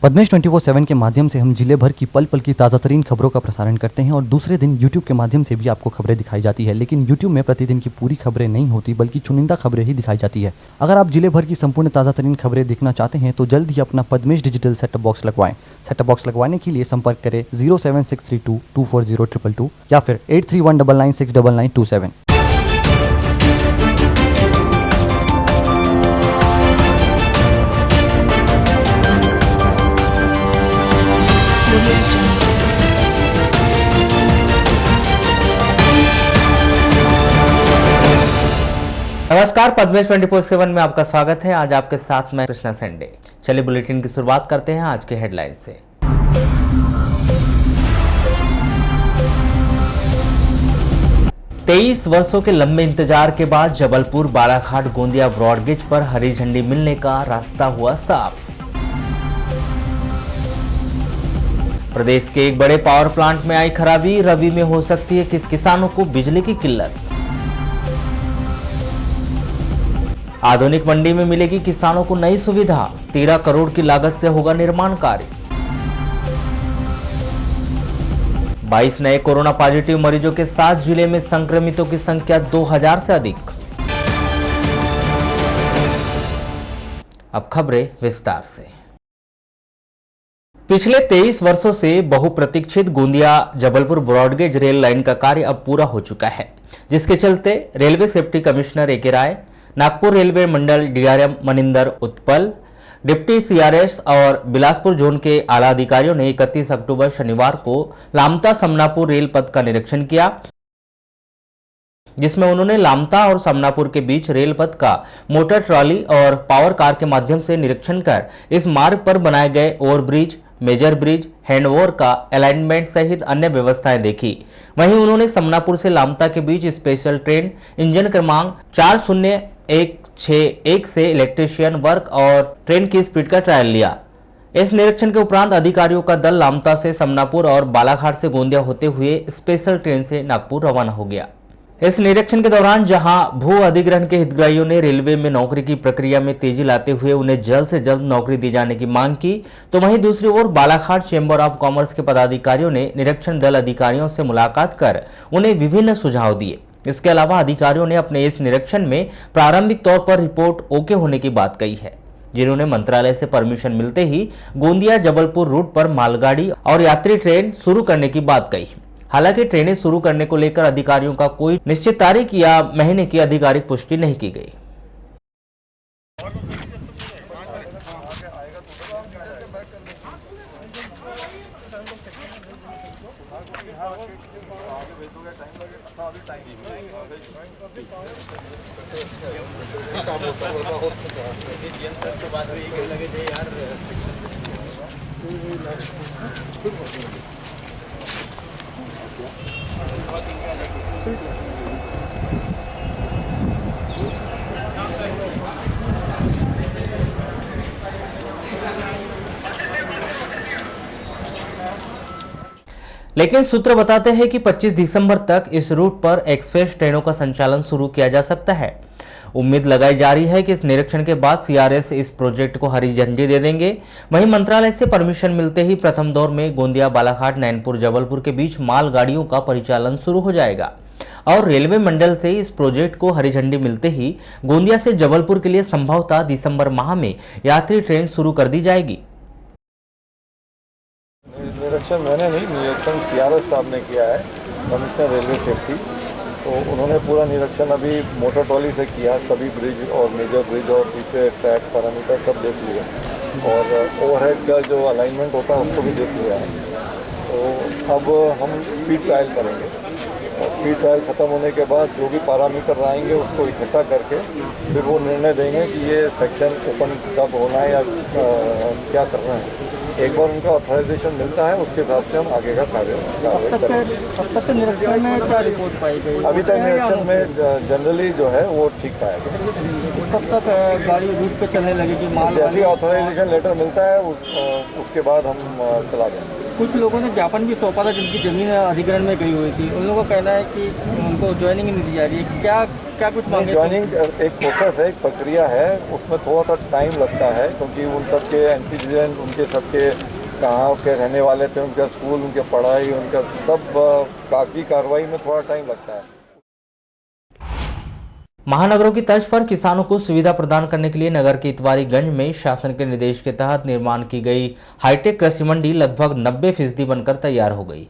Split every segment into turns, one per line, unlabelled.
पद्मेश 24/7 के माध्यम से हम जिले भर की पल पल की ताज़ा तरीन खबरों का प्रसारण करते हैं और दूसरे दिन YouTube के माध्यम से भी आपको खबरें दिखाई जाती है। लेकिन YouTube में प्रतिदिन की पूरी खबरें नहीं होती बल्कि चुनिंदा खबरें ही दिखाई जाती है। अगर आप जिले भर की संपूर्ण ताज़ा तरीन खबरें देखना चाहते हैं तो जल्द ही अपना पद्मेश डिजिटल सेटअप बॉक्स लगवाएं। सेटअप बॉक्स लगवाने के लिए संपर्क करें 07632240222 या फिर 8319969927।
नमस्कार, पद्मेश 24/7 में आपका स्वागत है। आज आपके साथ मैं कृष्णा सेंडे। चलिए बुलेटिन की शुरुआत करते हैं आज के हेडलाइन से। तेईस वर्षों के लंबे इंतजार के बाद जबलपुर बालाघाट गोंदिया ब्रॉडगेज पर हरी झंडी मिलने का रास्ता हुआ साफ। प्रदेश के एक बड़े पावर प्लांट में आई खराबी, रबी में हो सकती है किसानों को बिजली की किल्लत। आधुनिक मंडी में मिलेगी किसानों को नई सुविधा, 13 करोड़ की लागत से होगा निर्माण कार्य। 22 नए कोरोना पॉजिटिव मरीजों के साथ जिले में संक्रमितों की संख्या 2000 से अधिक। अब खबरें विस्तार से। पिछले 23 वर्षों से बहुप्रतीक्षित Gondia Jabalpur broad gauge rail line का कार्य अब पूरा हो चुका है, जिसके चलते railway safety commissioner A K. Rai, Nagpur railway मंडल DRM Maninder Utpal, deputy CRS और बिलासपुर जोन के आला अधिकारियों ने 31 अक्टूबर शनिवार को लामता समनापुर रेल पथ का निरीक्षण किया, जिसमें उन्होंने लामता और समनापुर के बीच रेल पथ का मोटर ट्रॉली और पावर कार के माध्यम से निरीक्षण कर इस मार्ग पर बनाए गए ओवरब्रिज, मेजर ब्रिज, हैंडओवर का अलाइनमेंट सहित अन्य व्यवस्थाएं देखी। वहीं उन्होंने समनापुर से लामता के बीच स्पेशल ट्रेन इंजन क्रमांक 401661 से इलेक्ट्रीशियन वर्क और ट्रेन की स्पीड का ट्रायल लिया। इस निरीक्षण के उपरांत अधिकारियों का दल लामता से समनापुर और बालाघाट से गोंदिया होते हुए स्पेशल ट्रेन से नागपुर रवाना हो गया। इस निरीक्षण के दौरान जहां भू अधिग्रहण के हितग्राहियों ने रेलवे में नौकरी की प्रक्रिया में तेजी लाते हुए उन्हें जल्द से जल्द नौकरी दी जाने की मांग की, तो वहीं दूसरी ओर बालाघाट चेंबर ऑफ कॉमर्स के पदाधिकारियों ने निरीक्षण दल अधिकारियों से मुलाकात कर उन्हें विभिन्न सुझाव दिए। इसके अलावा अधिकारियों ने अपने इस निरीक्षण में प्रारंभिक तौर पर रिपोर्ट ओके होने की बात कही है, जिन्होंने मंत्रालय से परमिशन मिलते ही गोंदिया जबलपुर रूट पर मालगाड़ी और यात्री ट्रेन शुरू करने की बात कही। हालांकि ट्रेनें शुरू करने को लेकर अधिकारियों का कोई निश्चित तारीख या महीने की आधिकारिक पुष्टि नहीं की गई। लेकिन सूत्र बताते हैं कि 25 दिसंबर तक इस रूट पर एक्सप्रेस ट्रेनों का संचालन शुरू किया जा सकता है। उम्मीद लगाई जा रही है कि इस निरीक्षण के बाद सीआरएस इस प्रोजेक्ट को हरी झंडी दे देंगे। वहीं मंत्रालय से परमिशन मिलते ही प्रथम दौर में गोंदिया बालाघाट नैनपुर जबलपुर के बीच मालगाड़ियों का परिचालन शुरू हो जाएगा और रेलवे मंडल से इस प्रोजेक्ट को हरी झंडी मिलते ही गोंदिया से जबलपुर के लिए संभवतः दिसंबर माह में यात्री ट्रेन शुरू कर दी जाएगी।
निरीक्षण मैंने नहीं, निरीक्षण सीआरएस साहब ने किया है, कमिश्नर रेलवे सेफ्टी। तो उन्होंने पूरा निरीक्षण अभी मोटर ट्रॉली से किया, सभी ब्रिज और मेजर ब्रिज और पीछे ट्रैक पैरामीटर सब देख लिया और ओवरहेड का जो अलाइनमेंट होता है उसको भी देख लिया है। तो अब हम स्पीड ट्रायल करेंगे और स्पीड ट्रायल ख़त्म होने के बाद जो भी पैरामीटर आएंगे उसको इकट्ठा करके फिर वो निर्णय देंगे कि ये सेक्शन ओपन कब होना है या क्या करना है। एक बार उनका ऑथराइजेशन मिलता है उसके हिसाब से हम आगे का कार्रवाई करेंगे।
अब तक निरीक्षण में क्या रिपोर्ट पाई गई?
अभी तक निरीक्षण में जनरली जो है वो ठीक पाया गया।
कब तक गाड़ी रूट पे चलने लगेगी? माल
जैसे ही ऑथराइजेशन लेटर मिलता है उसके बाद हम चला देंगे।
कुछ लोगों ने ज्ञापन भी सौंपा था जिनकी ज़मीन अधिग्रहण में गई हुई थी, उन लोगों का कहना है कि उनको ज्वाइनिंग नहीं दी जा रही है। क्या क्या कुछ मांगे?
ज्वाइनिंग एक प्रोसेस है, एक प्रक्रिया है, उसमें थोड़ा सा टाइम लगता है क्योंकि उन सबके एंटीजेंट, उनके सबके कहाँ के रहने वाले थे, उनका स्कूल, उनके पढ़ाई, उनका सब कागजी कार्रवाई में थोड़ा टाइम लगता है।
महानगरों की तर्ज पर किसानों को सुविधा प्रदान करने के लिए नगर के इतवारीगंज में शासन के निर्देश के तहत निर्माण की गई हाईटेक कृषि मंडी लगभग 90% बनकर तैयार हो गई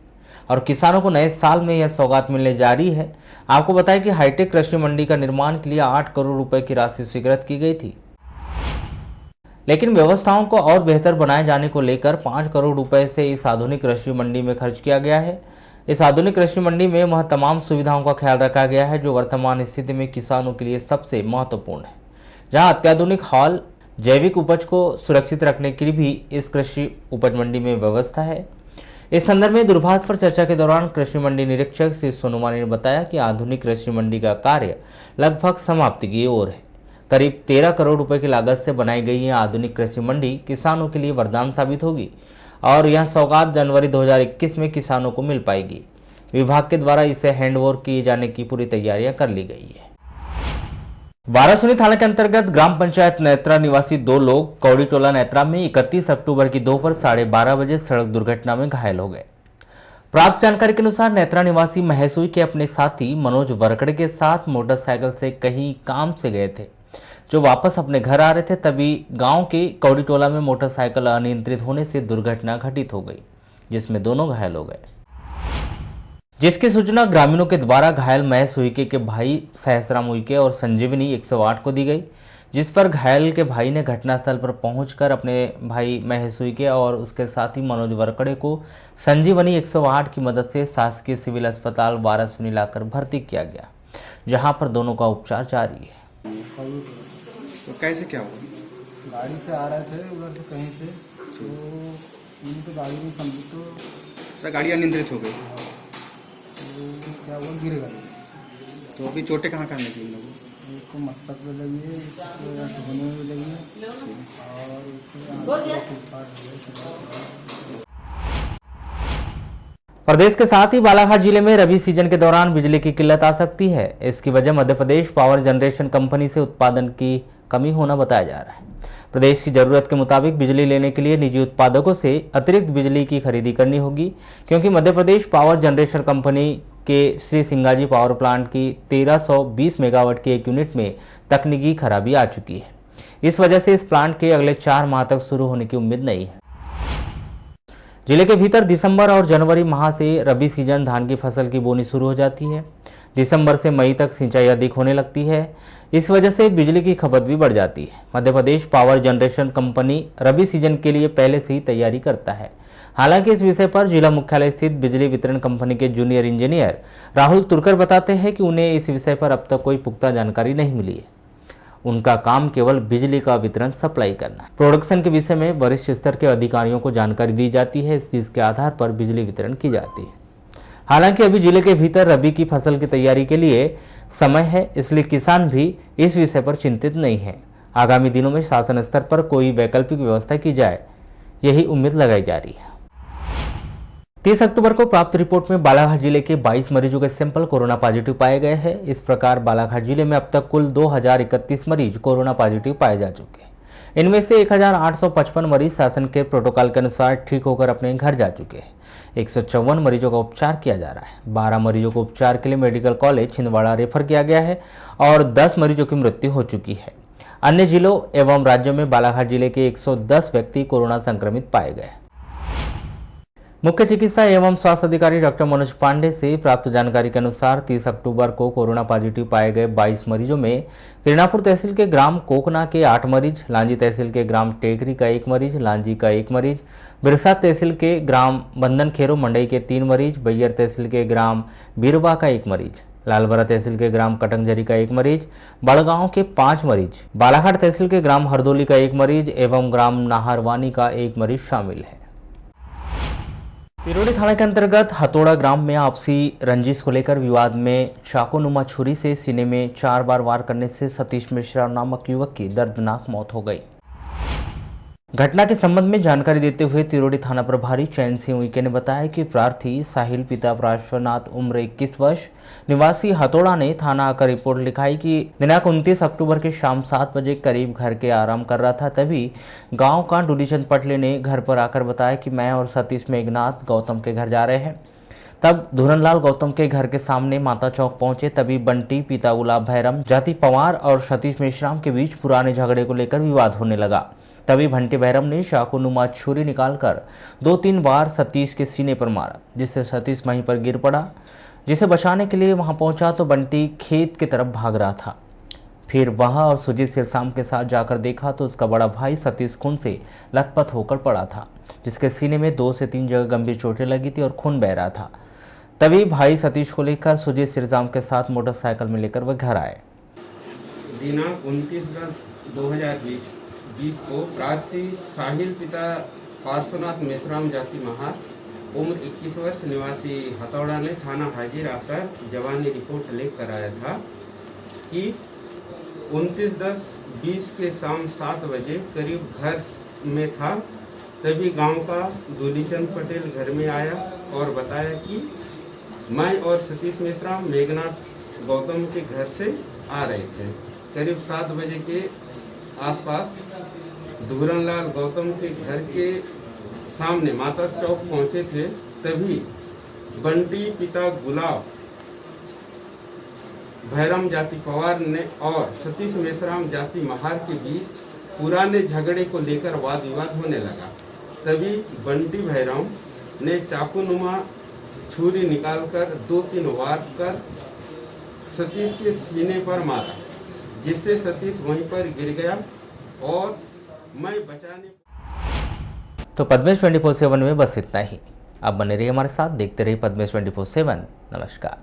और किसानों को नए साल में यह सौगात मिलने जा रही है। आपको बताएं कि हाईटेक कृषि मंडी का निर्माण के लिए 8 करोड़ रुपए की राशि स्वीकृत की गई थी, लेकिन व्यवस्थाओं को और बेहतर बनाए जाने को लेकर 5 करोड़ रुपए से इस आधुनिक कृषि मंडी में खर्च किया गया है। इस आधुनिक कृषि मंडी में वह तमाम सुविधाओं का ख्याल रखा गया है जो वर्तमान स्थिति में किसानों के लिए सबसे महत्वपूर्ण है, जहां अत्याधुनिक हॉल, जैविक उपज को सुरक्षित रखने की भी इस कृषि उपज मंडी में व्यवस्था है। इस संदर्भ में दूरभाष पर चर्चा के दौरान कृषि मंडी निरीक्षक श्री सोनुमानी ने बताया कि आधुनिक कृषि मंडी का कार्य लगभग समाप्ति की ओर है। करीब 13 करोड़ रुपए की लागत से बनाई गई यह आधुनिक कृषि मंडी किसानों के लिए वरदान साबित होगी और यह सौगात जनवरी 2021 में किसानों को मिल पाएगी। विभाग के द्वारा इसे हैंडओवर किए जाने की पूरी तैयारियां कर ली गई है। वारासुनी थाना के अंतर्गत ग्राम पंचायत नेत्रा निवासी 2 लोग कौड़ी टोला नेत्रा में 31 अक्टूबर की दोपहर 12:30 बजे सड़क दुर्घटना में घायल हो गए। प्राप्त जानकारी के अनुसार नेत्रा निवासी महेशुई के अपने साथी मनोज वरकड़े के साथ मोटरसाइकिल से कहीं काम से गए थे, जो वापस अपने घर आ रहे थे, तभी गांव के कौड़ी टोला में मोटरसाइकिल अनियंत्रित होने से दुर्घटना घटित हो गई, जिसमें दोनों घायल हो गए। जिसकी सूचना ग्रामीणों के द्वारा घायल महेश उइके के भाई सहसराम उइके और संजीवनी 108 को दी गई, जिस पर घायल के भाई ने घटनास्थल पर पहुंचकर अपने भाई महेश उइके और उसके साथी मनोज वरकड़े को संजीवनी 108 की मदद से शासकीय सिविल अस्पताल वारासुनी लाकर भर्ती किया गया, जहां पर दोनों का उपचार जारी है।
तो कैसे क्या हुआ?
गाड़ी से आ रहे थे उधर से कहीं से, तो उनकी गाड़ी में समझी तो
गाड़ी अनियंत्रित हो गई,
क्या वो गिर गए।
तो अभी चोटें कहाँ कहाँ लगी इन लोगों को?
एक को मस्तक पे लगी है, एक को धुने में लगी है और
प्रदेश के साथ ही बालाघाट जिले में रबी सीजन के दौरान बिजली की किल्लत आ सकती है। इसकी वजह Madhya Pradesh power generation company से उत्पादन की कमी होना बताया जा रहा है। प्रदेश की जरूरत के मुताबिक बिजली लेने के लिए निजी उत्पादकों से अतिरिक्त बिजली की खरीदी करनी होगी, क्योंकि Madhya Pradesh power generation company के श्री सिंगाजी पावर प्लांट की 1320 मेगावाट की एक यूनिट में तकनीकी खराबी आ चुकी है। इस वजह से इस प्लांट के अगले 4 माह तक शुरू होने की उम्मीद नहीं है। जिले के भीतर दिसंबर और जनवरी माह से रबी सीजन धान की फसल की बोनी शुरू हो जाती है। दिसंबर से मई तक सिंचाई अधिक होने लगती है, इस वजह से बिजली की खपत भी बढ़ जाती है। Madhya Pradesh power generation company रबी सीजन के लिए पहले से ही तैयारी करता है। हालांकि इस विषय पर जिला मुख्यालय स्थित बिजली वितरण कंपनी के जूनियर इंजीनियर राहुल तुर्कर बताते हैं कि उन्हें इस विषय पर अब तक कोई पुख्ता जानकारी नहीं मिली है। उनका काम केवल बिजली का वितरण सप्लाई करना है। प्रोडक्शन के विषय में वरिष्ठ स्तर के अधिकारियों को जानकारी दी जाती है, जिसके आधार पर बिजली वितरण की जाती है। हालांकि अभी जिले के भीतर रबी की फसल की तैयारी के लिए समय है, इसलिए किसान भी इस विषय पर चिंतित नहीं है। आगामी दिनों में शासन स्तर पर कोई वैकल्पिक व्यवस्था की जाए, यही उम्मीद लगाई जा रही है। 30 अक्टूबर को प्राप्त रिपोर्ट में बालाघाट जिले के 22 मरीजों के सैंपल कोरोना पॉजिटिव पाए गए हैं। इस प्रकार बालाघाट जिले में अब तक कुल 2031 मरीज कोरोना पॉजिटिव पाए जा चुके हैं। इनमें से 1855 मरीज शासन के प्रोटोकॉल के अनुसार ठीक होकर अपने घर जा चुके हैं। 154 मरीजों का उपचार किया जा रहा है। 12 मरीजों को उपचार के लिए मेडिकल कॉलेज छिंदवाड़ा रेफर किया गया है और 10 मरीजों की मृत्यु हो चुकी है। अन्य जिलों एवं राज्यों में बालाघाट जिले के 110 व्यक्ति कोरोना संक्रमित पाए गए। मुख्य चिकित्सा एवं स्वास्थ्य अधिकारी डॉक्टर मनोज पांडे से प्राप्त जानकारी के अनुसार 30 अक्टूबर को कोरोना पॉजिटिव पाए गए 22 मरीजों में किरणापुर तहसील के ग्राम कोकना के 8 मरीज, लांजी तहसील के ग्राम टेकरी का 1 मरीज, लांजी का 1 मरीज, बिरसा तहसील के ग्राम बंधन खेरो मंडई के 3 मरीज, बैयर तहसील के ग्राम बीरवा का 1 मरीज, लालबरा तहसील के ग्राम कटंगजरी का 1 मरीज, बड़गांव के 5 मरीज, बालाघाट तहसील के ग्राम हरदोली का 1 मरीज एवं ग्राम नाहरवानी का 1 मरीज शामिल है। पिरोड़ी थाना के अंतर्गत हथौड़ा ग्राम में आपसी रंजिश को लेकर विवाद में चाकूनुमा छुरी से सीने में 4 बार वार करने से सतीश मिश्रा नामक युवक की दर्दनाक मौत हो गई। घटना के संबंध में जानकारी देते हुए तिरोड़ी थाना प्रभारी चैन सिंह उइके ने बताया कि प्रार्थी साहिल पिता पार्श्वनाथ उम्र 21 वर्ष निवासी हथौड़ा ने थाना आकर रिपोर्ट लिखाई कि दिनांक 29 अक्टूबर के शाम 7 बजे करीब घर के आराम कर रहा था। तभी गांव का डूडीचंद पटले ने घर पर आकर बताया कि मैं और सतीश मेघनाथ गौतम के घर जा रहे हैं। तब धुरनलाल गौतम के घर के सामने माता चौक पहुंचे। तभी बंटी पिता गुलाब भैरम जाति पवार और सतीश मेश्राम के बीच पुराने झगड़े को लेकर विवाद होने लगा। तभी बंटी भैरम ने चाकूनुमा छुरी निकालकर 2-3 बार सतीश के सीने पर मारा, जिससे सतीश वहीं पर गिर पड़ा। जिसे बचाने के लिए वहां पहुंचा तो बंटी खेत की तरफ भाग रहा था। फिर वहां और सुजीत सिरसाम के साथ जाकर देखा तो उसका बड़ा भाई सतीश खून से लथपथ होकर पड़ा था, जिसके सीने में 2 से 3 जगह गंभीर चोटें लगी थी और खून बह रहा था। तभी भाई सतीश को लेकर सुजीत सिरसाम के साथ मोटरसाइकिल में लेकर वह घर आए।
दिनांक 29/10/2020 को प्रार्थी साहिल पिता पार्श्वनाथ मेश्राम जाति महार उम्र 21 वर्ष निवासी हथौड़ा ने थाना हाजिर आकर जवानी रिपोर्ट लेकर आया था कि 29/10/20 के शाम 7 बजे करीब घर में था। तभी गांव का दूलीचंद पटेल घर में आया और बताया कि मैं और सतीश मेश्राम मेघनाथ गौतम के घर से आ रहे थे। करीब 7 बजे के आसपास धुरनलाल गौतम के घर के सामने माता चौक पहुंचे थे। तभी बंटी पिता गुलाब भैरम जाति पवार ने और सतीश मेश्राम जाति महार के बीच पुराने झगड़े को लेकर वाद विवाद होने लगा। तभी बंटी भैरम ने चाकूनुमा छुरी निकालकर 2-3 वार कर सतीश के सीने पर मारा, जिससे सतीश वहीं पर गिर गया और मैं बचाने।
तो पद्मेश 24/7 में बस इतना ही। आप बने रहिए हमारे साथ, देखते रहिए पद्मेश 24/7। नमस्कार।